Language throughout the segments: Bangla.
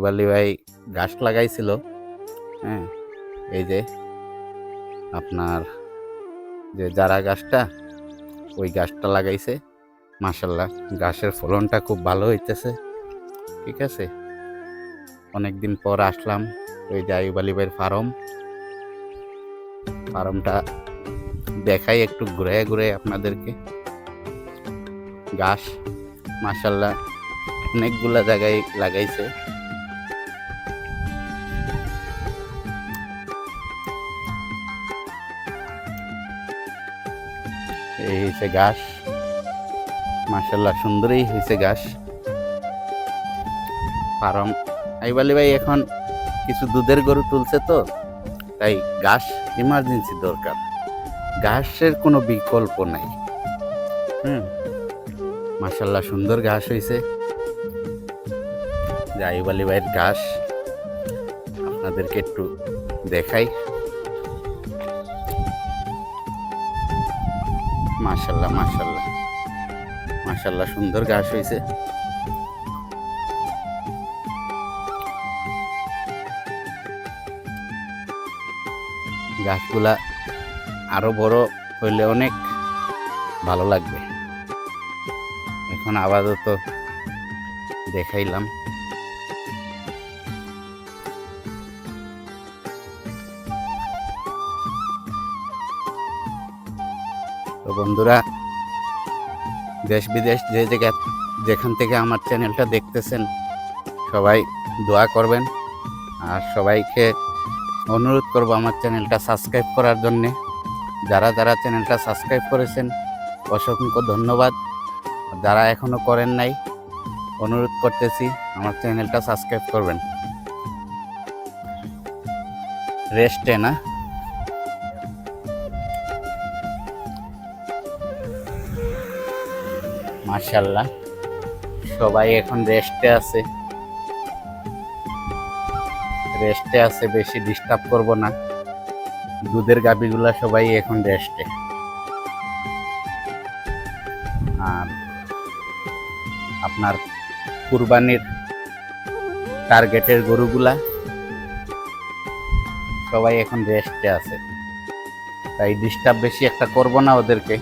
আইয়ুব আলী ভাই গাছ লাগাইছিল। হ্যাঁ, এই যে আপনার যে জারা গাছটা, ওই গাছটা লাগাইছে। মাশাল্লাহ, গাছের ফলনটা খুব ভালো হইতেছে। ঠিক আছে, অনেকদিন পর আসলাম ওই যে আইয়ুব আলী ভাইয়ের ফার্মটা দেখাই একটু ঘুরে ঘুরে আপনাদেরকে। গাছ মাশাল্লাহ অনেকগুলা জায়গায় লাগাইছে। এই হয়েছে গাছ, মাশাল্লাহ সুন্দরই হয়েছে গাছ। ফার্ম আইয়ুব আলী ভাই এখন কিছু দুধের গরু তুলছে, তো তাই ঘাস ইমার্জেন্সি দরকার। ঘাসের কোনো বিকল্প নাই। মাশাল্লাহ সুন্দর ঘাস হয়েছে। আইয়ুব আলী ভাইয়ের ঘাস আপনাদেরকে একটু দেখাই। মাশাল্লাহ মাশাল্লাহ মাশাল্লাহ সুন্দর ঘাস হয়েছে। ঘাসগুলা আরো বড় হইলে অনেক ভালো লাগবে। এখন আপাতত দেখাইলাম। তো বন্ধুরা, দেশ বিদেশ যেখান থেকে আমার চ্যানেলটা দেখতেছেন, সবাই দোয়া করবেন। আর সবাইকে অনুরোধ করব আমার চ্যানেলটা সাবস্ক্রাইব করার জন্যে। যারা চ্যানেলটা সাবস্ক্রাইব করেছেন অসংখ্য ধন্যবাদ। যারা এখনো করেন নাই, অনুরোধ করতেছি আমার চ্যানেলটা সাবস্ক্রাইব করবেন। রেস্টে না, মাশাআল্লাহ সবাই এখন রেস্টে আছে। বেশি ডিস্টার্ব করব না। দুধের গাভীগুলা সবাই এখন রেস্টে। আর আপনার কুরবানির টার্গেটের গরুগুলা সবাই এখন রেস্টে আছে, তাই ডিস্টার্ব বেশি একটা করব না ওদেরকে।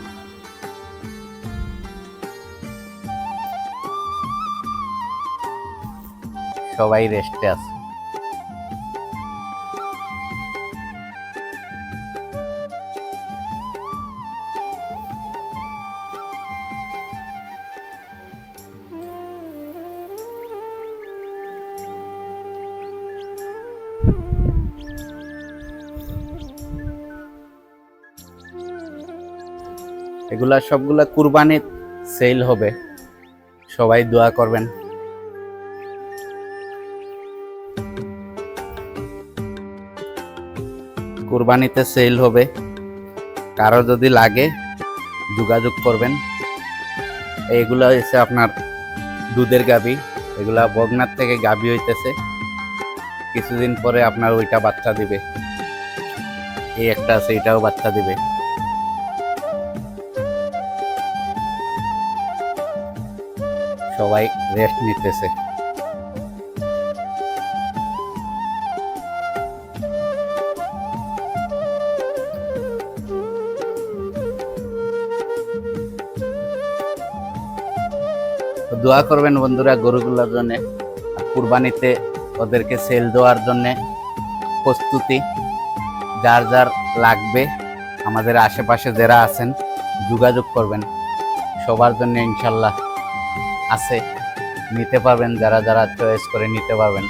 সবাই রেস্টে আছে। এগুলা সবগুলা কুরবানির সেল হবে, সবাই দোয়া করবেন। কুরবানিতে সেল হবে, কারো যদি লাগে যোগাযোগ করবেন। এইগুলা হচ্ছে আপনার দুধের গাভী, এগুলা বগনার থেকে গাভী হইতেছে। কিছুদিন পরে আপনার ওইটা বাচ্চা দিবে। এই একটা আছে, এটাও বাচ্চা দিবে। সবাই রেস্ট নিতেছে। দোয়া করবেন বন্ধুরা গরুগুলোর জন্য। কুরবানিতে ওদেরকে সেল দেওয়ার জন্য প্রস্তুতি। যার লাগবে আমাদের আশেপাশে যারা আছেন যোগাযোগ করবেন। সবার জন্য ইনশাল্লাহ আছে, নিতে পারবেন। যারা চয়েস করে নিতে পারবেন।